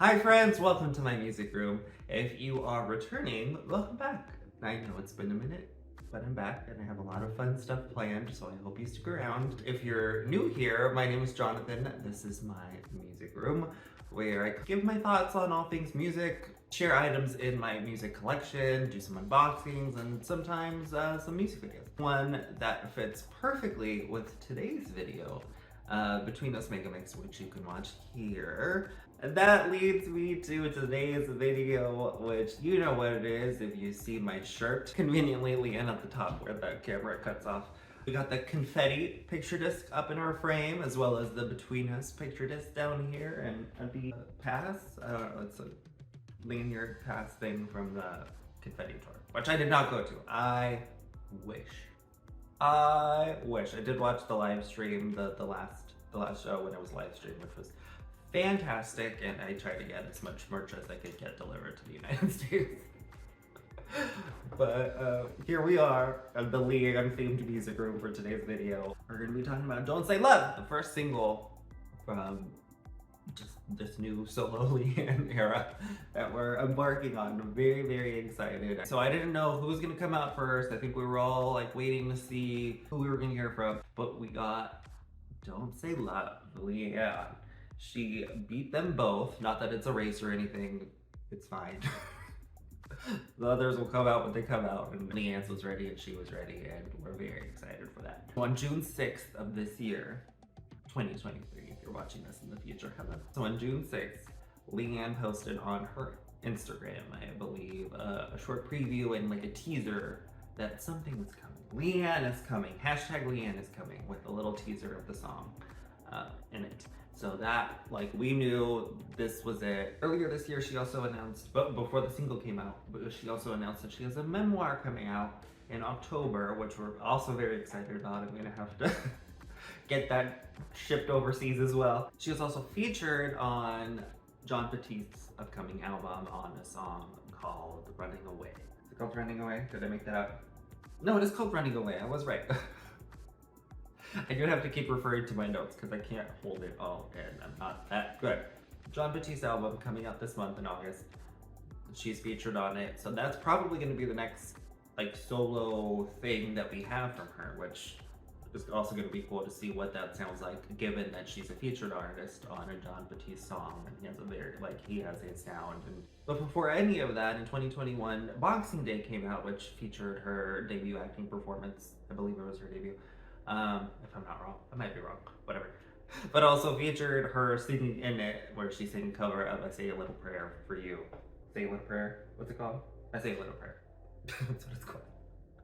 Hi friends, welcome to my music room. If you are returning, welcome back. I know it's been a minute, but I'm back and I have a lot of fun stuff planned, so I hope you stick around. If you're new here, my name is Jonathan. This is my music room where I give my thoughts on all things music, share items in my music collection, do some unboxings, and sometimes some music videos. One that fits perfectly with today's video, Between Us Megamix, which you can watch here. And that leads me to today's video, which you know what it is if you see my shirt conveniently Leigh-Anne at the top where the camera cuts off. We got the confetti picture disc up in our frame, as well as the Between Us picture disc down here, and the pass, it's a lanyard pass thing from the confetti tour, which I did not go to. I wish. I did watch the live stream, the last show when it was live streamed, which was fantastic, and I tried to get as much merch as I could get delivered to the United States. But here we are at the Leigh-Anne themed music room for today's video. We're gonna be talking about Don't Say Love, the first single from just this new solo Leigh-Anne era that we're embarking on. I'm very, very excited. So I didn't know who was gonna come out first. I think we were all like waiting to see who we were gonna hear from, but we got Don't Say Love, Leigh-Anne. She beat them both. Not that it's a race or anything. It's fine. The others will come out when they come out, and Leigh-Anne was ready and she was ready, and we're very excited for that. On June 6th of this year, 2023, if you're watching this in the future, hello. So on June 6th, Leigh-Anne posted on her Instagram, I believe, a short preview and like a teaser that something was coming. Leigh-Anne is coming. Hashtag Leigh-Anne is coming, with a little teaser of the song in it. So that, like, we knew this was it. Earlier this year, she also announced, but before the single came out, she also announced that she has a memoir coming out in October, which we're also very excited about. I'm gonna have to get that shipped overseas as well. She was also featured on Jon Batiste's upcoming album on a song called Running Away. Is it called Running Away? Did I make that up? No, it is called Running Away. I was right. I do have to keep referring to my notes because I can't hold it all in. I'm not that good. Jon Batiste's album coming out this month in August. She's featured on it. So that's probably going to be the next like solo thing that we have from her, which is also going to be cool to see what that sounds like, given that she's a featured artist on a Jon Batiste song and he has a very, like, he has a sound. But before any of that, in 2021, Boxing Day came out, which featured her debut acting performance. I believe it was her debut. If I'm not wrong, I might be wrong, whatever. But also featured her singing in it, where she sang a cover of I Say a Little Prayer for You. Say a Little Prayer? What's it called? I Say a Little Prayer. That's what it's called.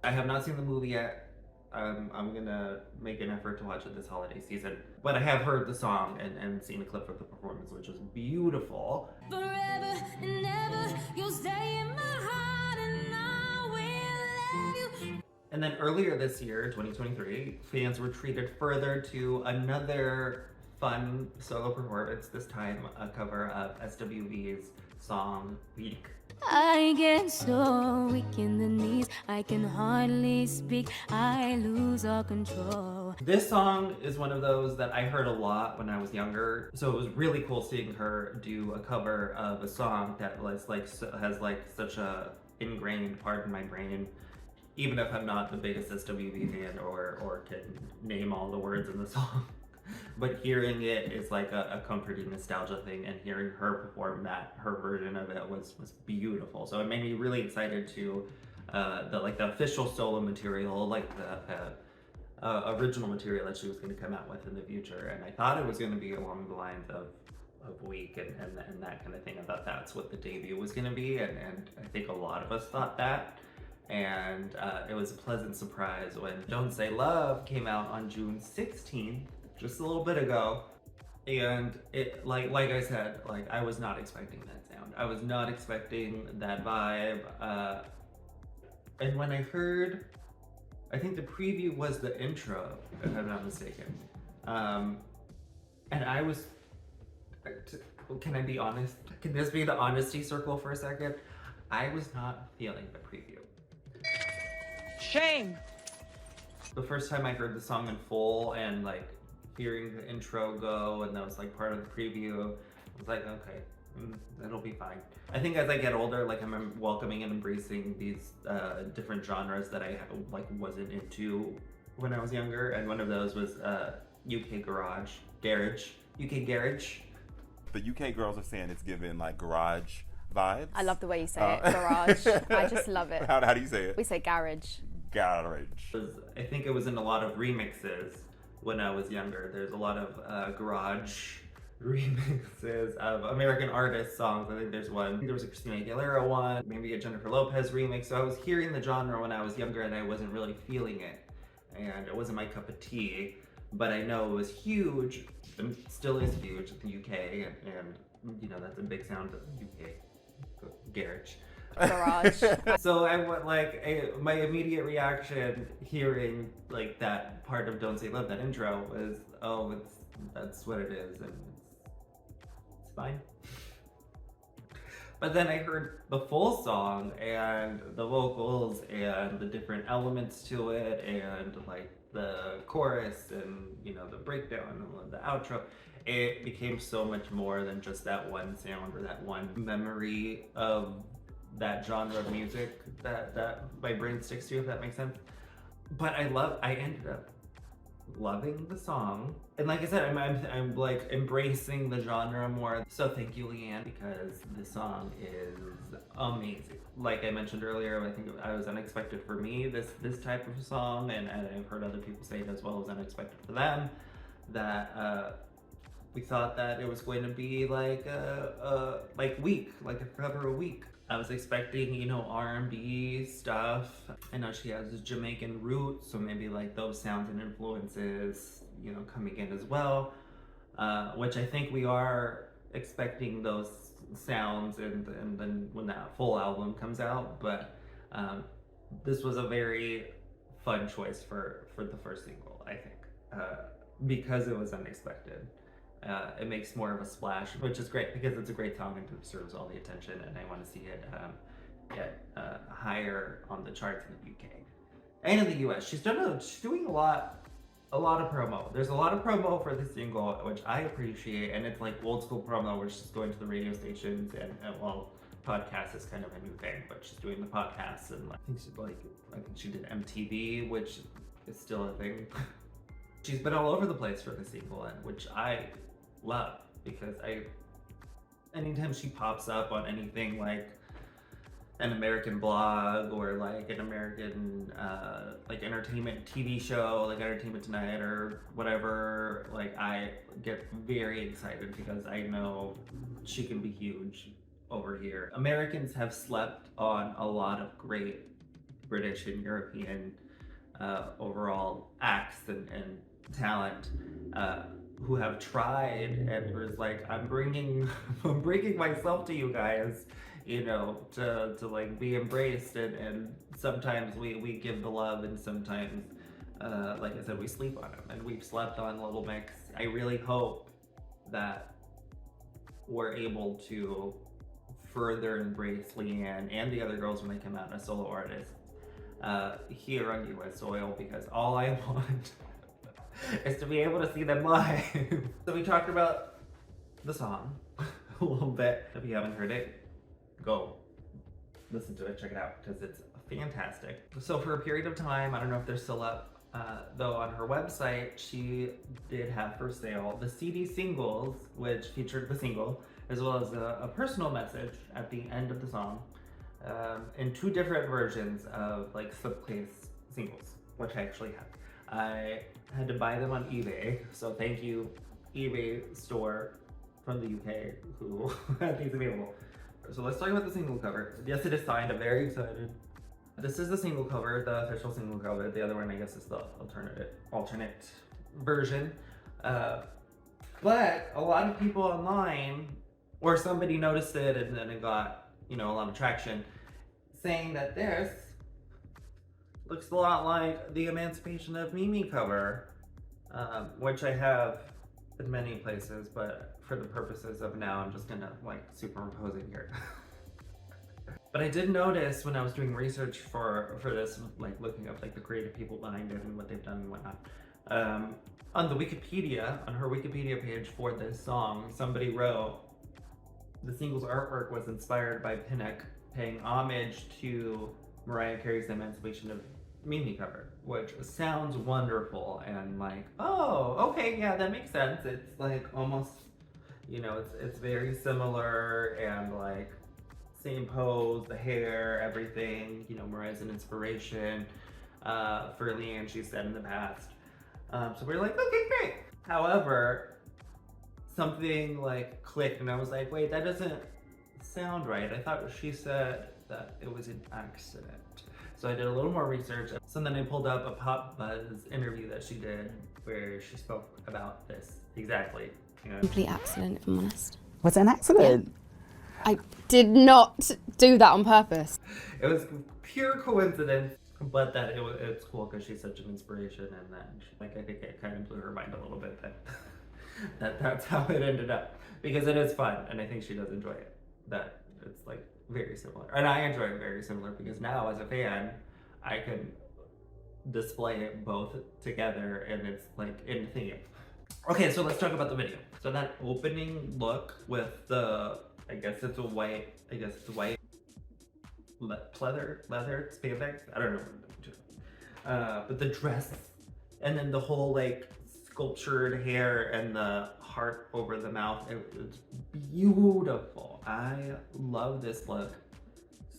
I have not seen the movie yet. I'm gonna make an effort to watch it this holiday season. But I have heard the song and seen a clip of the performance, which was beautiful. Forever and ever, you'll stay in my heart and I will love you. And then earlier this year, 2023, fans were treated further to another fun solo performance, this time a cover of SWV's song Weak. I get so weak in the knees, I can hardly speak, I lose all control. This song is one of those that I heard a lot when I was younger, so it was really cool seeing her do a cover of a song that was like has like such a ingrained part in my brain. Even if I'm not the biggest SWV fan or can name all the words in the song. But hearing it is like a comforting nostalgia thing, and hearing her perform that, her version of it was beautiful. So it made me really excited to the official solo material, like the original material that she was going to come out with in the future. And I thought it was going to be along the lines of Week and that kind of thing. I thought that's what the debut was going to be, and I think a lot of us thought that. And it was a pleasant surprise when Don't Say Love came out on June 16th, just a little bit ago. And it, like I said, like, I was not expecting that sound. I was not expecting that vibe. And when I heard, I think the preview was the intro, if I'm not mistaken. And I was, can I be honest? Can this be the honesty circle for a second? I was not feeling the preview. Shame! The first time I heard the song in full and like hearing the intro go, and that was like part of the preview, I was like, okay, It'll be fine. I think as I get older, like I'm welcoming and embracing these different genres that I like wasn't into when I was younger, and one of those was UK garage, UK garage. The UK girls are saying it's giving like garage vibes. I love the way you say it, garage. I just love it. How do you say it? We say garage. Garage. I think it was in a lot of remixes when I was younger. There's a lot of garage remixes of American artist songs. I think there's one. There was a Christina Aguilera one, maybe a Jennifer Lopez remix. So I was hearing the genre when I was younger and I wasn't really feeling it. And it wasn't my cup of tea. But I know it was huge, and still is huge in the UK. And you know, that's a big sound of the UK. Garage. So I went like my immediate reaction hearing like that part of "Don't Say Love," that intro, was, oh, that's what it is, and it's fine. But then I heard the full song and the vocals and the different elements to it and like the chorus and, you know, the breakdown and the outro. It became so much more than just that one sound or that one memory of that genre of music that my brain sticks to, if that makes sense. But I ended up loving the song. And like I said, I'm like embracing the genre more. So thank you, Leigh-Anne, because the song is amazing. Like I mentioned earlier, I think it was unexpected for me, this type of song, and I've heard other people say it as well, as unexpected for them, that we thought that it was going to be like weak, like a cover a week. I was expecting, you know, R&B stuff. I know she has Jamaican roots, so maybe like those sounds and influences, you know, coming in as well, which I think we are expecting those sounds and then when that full album comes out. But this was a very fun choice for the first single, I think, because it was unexpected. It makes more of a splash, which is great because it's a great song and it deserves all the attention, and I want to see it get higher on the charts in the UK and in the US. She's doing a lot of promo. There's a lot of promo for this single, which I appreciate, and it's like old school promo where she's going to the radio stations and well, podcast is kind of a new thing, but she's doing the podcasts, and I think she did MTV, which is still a thing. She's been all over the place for the single, and which I love, because anytime she pops up on anything like an American blog or like an American like entertainment TV show, like Entertainment Tonight or whatever, like I get very excited because I know she can be huge over here. Americans have slept on a lot of great British and European overall acts and talent who have tried and was like, I'm bringing myself to you guys, you know, to like be embraced, and sometimes we give the love, and sometimes like I said, we sleep on them, and we've slept on Little Mix. I really hope that we're able to further embrace Leigh-Anne and the other girls when they come out as solo artists here on US soil, because all I want is to be able to see them live. So we talked about the song a little bit. If you haven't heard it, go listen to it, check it out, because it's fantastic. So for a period of time, I don't know if they're still up, though on her website, she did have for sale the CD singles, which featured the single, as well as a personal message at the end of the song, in two different versions of like slipcase singles, which I actually have. I had to buy them on eBay, so thank you eBay store from the UK who had these available. So let's talk about the single cover. Yes, it is signed. I'm very excited. This is the single cover, the official single cover. The other one, I guess, is the alternate version. But a lot of people online, or somebody noticed it and then it got, you know, a lot of traction, saying that this looks a lot like the Emancipation of Mimi cover, which I have in many places, but for the purposes of now, I'm just gonna like superimpose it here. But I did notice when I was doing research for this, like looking up like the creative people behind it and what they've done and whatnot, on the Wikipedia, on her Wikipedia page for this song, somebody wrote The single's artwork was inspired by Pinnock paying homage to Mariah Carey's Emancipation of Me cover, which sounds wonderful and like, oh, okay, yeah, that makes sense. It's like almost, you know, it's very similar and like same pose, the hair, everything. You know, Mariah's an inspiration for Leigh-Anne, she said in the past. So we're like, okay, great. However, something like clicked and I was like, wait, that doesn't sound right. I thought she said that it was an accident. So I did a little more research. So then I pulled up a Pop Buzz interview that she did where she spoke about this exactly. You know? Complete accident, if I'm honest. Was it an accident? I did not do that on purpose. It was pure coincidence, but that it's cool because she's such an inspiration, and then like I think it kind of blew her mind a little bit that that's how it ended up, because it is fun and I think she does enjoy it. That it's like very similar, and I enjoy it very similar because now as a fan I can display it both together and it's like in theme. Okay, so let's talk about the video. So that opening look with the, I guess it's white leather spandex. I don't know. But the dress, and then the whole like sculptured hair and the heart over the mouth. It's beautiful. I love this look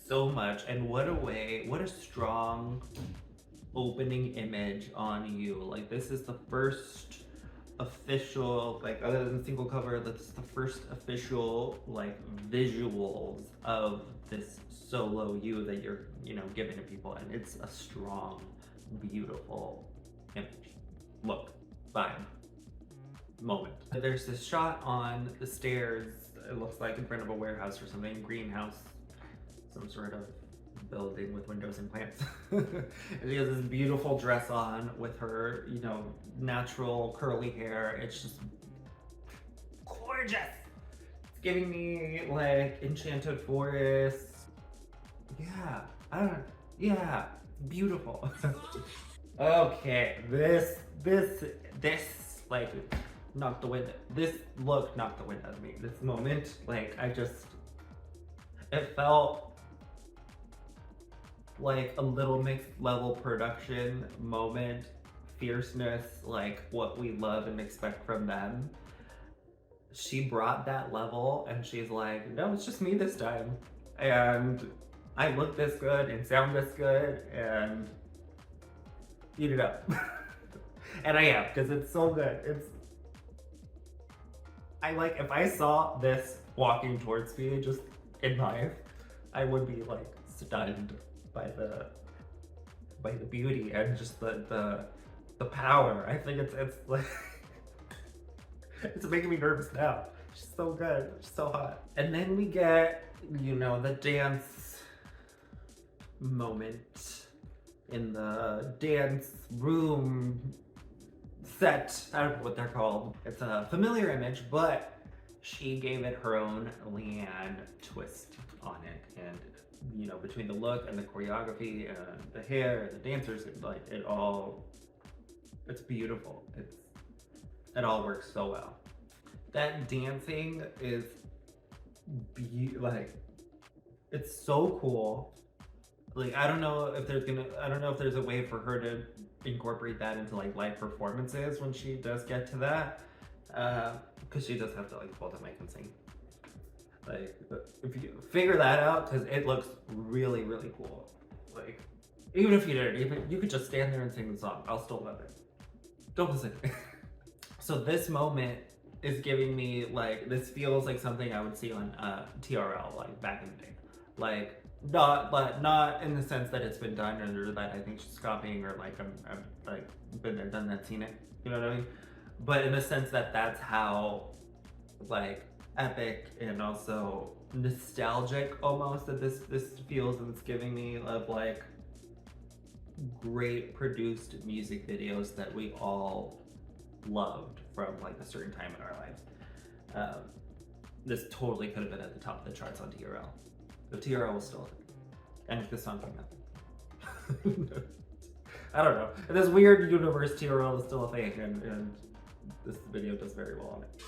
so much, and what a strong opening image on you. Like this is the first official, like other than the single cover, that's the first official like visuals of this solo you that you're, you know, giving to people, and it's a strong, beautiful image, look, vibe, moment. There's this shot on the stairs, it looks like in front of a warehouse or something, greenhouse, some sort of building with windows and plants. And she has this beautiful dress on with her, you know, natural curly hair. It's just gorgeous. It's giving me like Enchanted Forest. Yeah, I don't know. Yeah, beautiful. Okay, this like knocked the wind. This look knocked the wind out of me. This moment, like it felt like a Little Mix level production moment, fierceness, like what we love and expect from them. She brought that level and she's like, no, it's just me this time. And I look this good and sound this good and eat it up. And I am, because it's so good. If I saw this walking towards me just in life, I would be like stunned by the beauty and just the power. I think it's like it's making me nervous now. She's so good, she's so hot. And then we get, you know, the dance moment in the dance room set. I don't know what they're called. It's a familiar image, but she gave it her own Leigh-Anne twist on it, and you know, between the look and the choreography and the hair and the dancers, like it's beautiful. It all works so well. That dancing is like, it's so cool. Like I don't know if there's a way for her to incorporate that into like live performances when she does get to that, because she does have to like hold the mic and sing. Like, if you figure that out, because it looks really, really cool. Like, even if you didn't, even you could just stand there and sing the song. I'll still love it. Don't listen to me. So this moment is giving me like, this feels like something I would see on TRL, like back in the day. Like, not in the sense that it's been done or that I think she's copying, or like I'm like been there, done that, seen it. You know what I mean? But in the sense that that's how like epic and also nostalgic almost that this feels, and it's giving me of like great produced music videos that we all loved from like a certain time in our lives. This totally could have been at the top of the charts on TRL. If TRL was still, and if this song came out. I don't know. In this weird universe, TRL is still a thing, and this video does very well on it.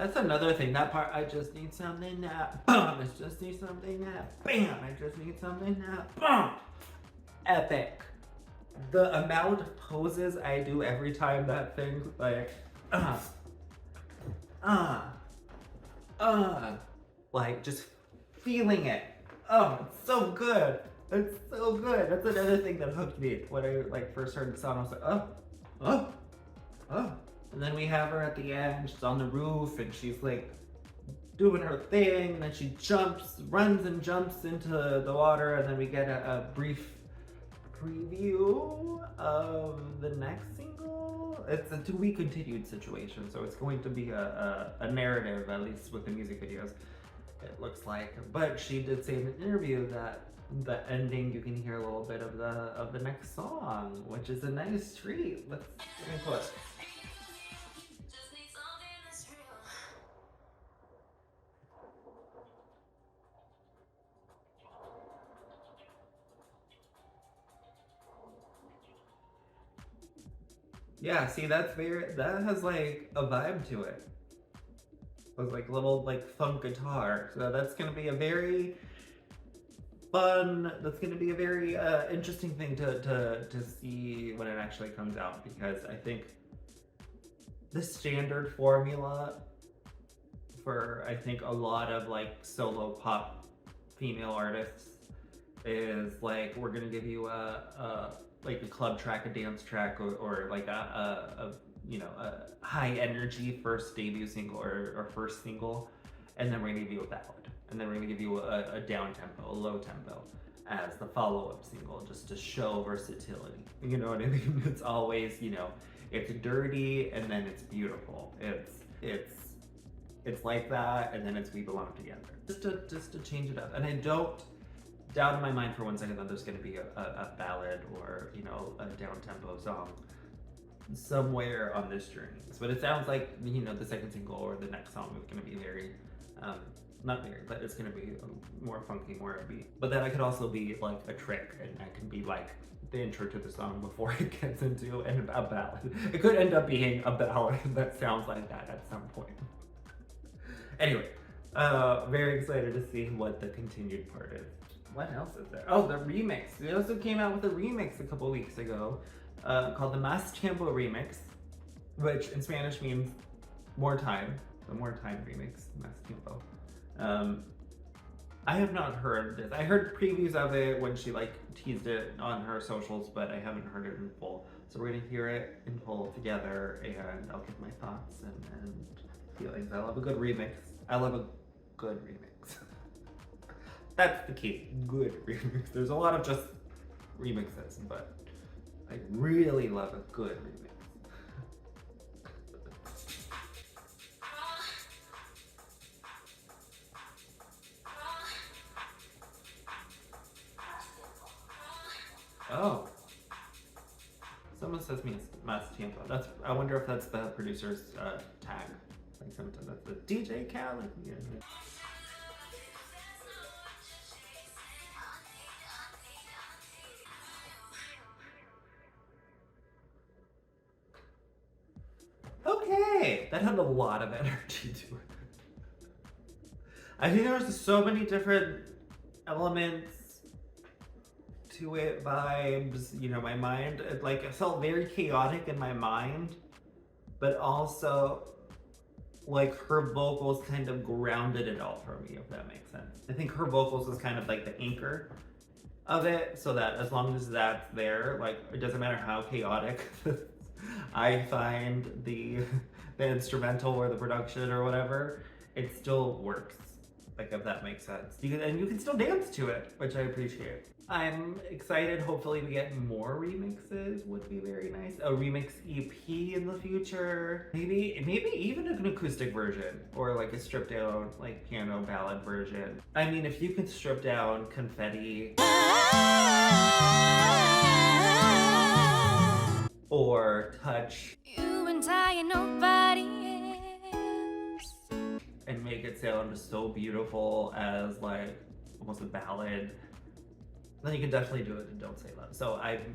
That's another thing. That part, I just need something now. Boom. I just need something now. Bam. I just need something now. Boom. Epic. The amount of poses I do every time that thing, like, like just feeling it. Oh, it's so good. It's so good. That's another thing that hooked me when I like first heard the song. I was like, oh. And then we have her at the end. She's on the roof and she's like doing her thing. And then she runs and jumps into the water. And then we get a brief preview of the next single. It's a to-be continued situation, so it's going to be a narrative, at least with the music videos, it looks like. But she did say in an interview that the ending, you can hear a little bit of the next song, which is a nice treat. Let me pull it. Yeah, see, that has like a vibe to it. With like little like funk guitar. So that's gonna be a very fun, that's gonna be a very interesting thing to see when it actually comes out, because I think the standard formula for I think a lot of like solo pop female artists is like, we're gonna give you like a club track, a dance track, or like a high energy first debut single or first single, and then we're gonna give you a ballad, and then we're gonna give you a down tempo, a low tempo as the follow-up single, just to show versatility. You know what I mean? It's always, it's dirty and then it's beautiful. It's like that, and then it's we belong together. Just to change it up. And I don't doubt in my mind for one second that there's going to be a ballad or a down-tempo song somewhere on this journey. But it sounds like the second single or the next song is going to be very not very, but it's going to be more funky, more upbeat. But then I could also be like a trick, and I can be like the intro to the song before it gets into a ballad. It could end up being a ballad that sounds like that at some point. Anyway, very excited to see what the continued part is. What else is there? Oh, the remix. We also came out with a remix a couple weeks ago called the Más Tiempo remix, which in Spanish means more time. The more time remix, Más Tiempo. I have not heard this. I heard previews of it when she like teased it on her socials, but I haven't heard it in full. So we're gonna hear it in full together, and I'll give my thoughts and feelings. I love a good remix. I love a good remix. That's the key. Good remix. There's a lot of just remixes, but I really love a good remix. Oh. Someone says me Más Tiempo. I wonder if that's the producer's tag. Like sometimes that's the DJ Khaled. Yeah. Okay, that had a lot of energy to it. I think there was so many different elements to it, vibes, my mind, it felt very chaotic in my mind, but also like her vocals kind of grounded it all for me, if that makes sense. I think her vocals was kind of like the anchor of it, so that as long as that's there, like it doesn't matter how chaotic I find the instrumental or the production or whatever, it still works. Like, if that makes sense. You can still dance to it, which I appreciate. I'm excited. Hopefully we get more remixes, would be very nice. A remix EP in the future. Maybe even an acoustic version, or like a stripped down like piano ballad version. I mean, if you can strip down Confetti or Touch You and I and nobody else. and make it sound so beautiful as like almost a ballad, then you can definitely do it in Don't Say Love. So I'm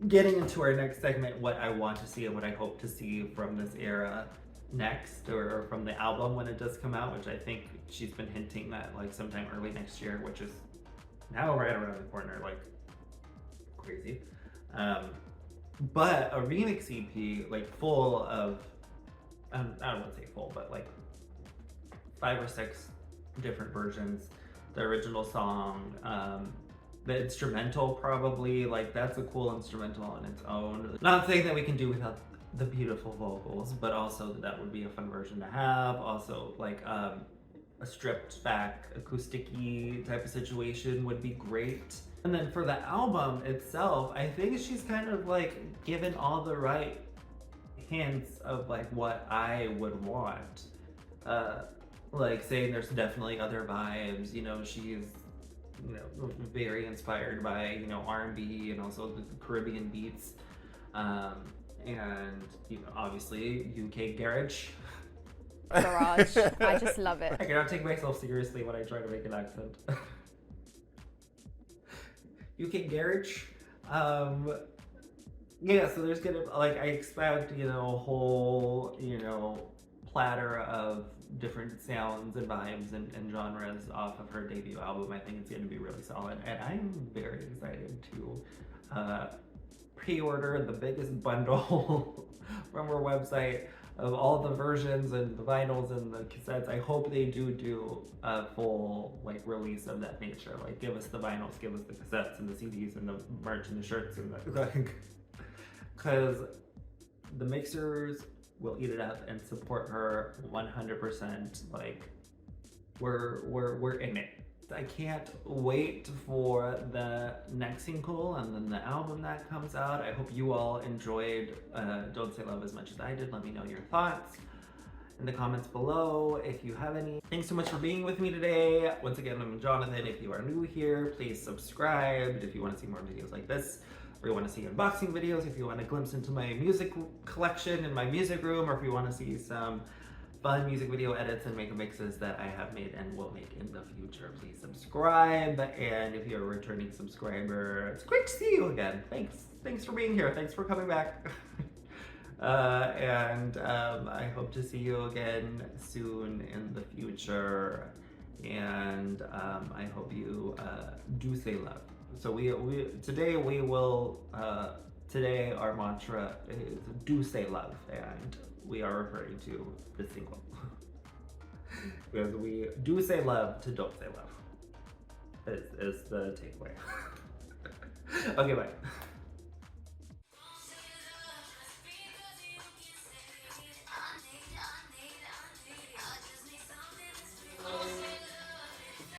getting into our next segment, what I want to see and what I hope to see from this era. next, or from the album when it does come out, which I think she's been hinting that like sometime early next year, which is now right around the corner, like crazy. But a remix EP, like full of, I don't want to say full, but like 5 or 6 different versions. The original song, the instrumental probably, like that's a cool instrumental on its own. Not saying that we can do without the beautiful vocals, but also that would be a fun version to have. Also like a stripped back acoustic-y type of situation would be great. And then for the album itself, I think she's kind of like given all the right hints of like what I would want. Like saying there's definitely other vibes, you know, she's, you know, very inspired by, you know, R&B and also the Caribbean beats. And, you know, obviously UK garage. Garage. I just love it. I cannot take myself seriously when I try to make an accent. UK garage. Yeah, so there's gonna, like, I expect, you know, a whole, you know, platter of different sounds and vibes and genres off of her debut album. I think it's going to be really solid, and I'm very excited to pre-order the biggest bundle from her website of all the versions and the vinyls and the cassettes. I hope they do a full like release of that nature. Like give us the vinyls, give us the cassettes and the CDs and the merch and the shirts and the like, because the mixers will eat it up and support her 100%. Like we're in it. I can't wait for the next single and then the album that comes out. I hope you all enjoyed Don't Say Love as much as I did. Let me know your thoughts in the comments below if you have any. Thanks so much for being with me today. Once again, I'm Jonathan. If you are new here, please subscribe if you want to see more videos like this, or you want to see unboxing videos, if you want a glimpse into my music collection in my music room, or if you want to see some fun music video edits and Megamixes that I have made and will make in the future, please subscribe. And if you're a returning subscriber, it's great to see you again. Thanks for being here. Thanks for coming back. I hope to see you again soon in the future. And I hope you do say love. So today our mantra is do say love, and we are referring to the single. Because we do say love to don't say love is the takeaway. Okay, bye.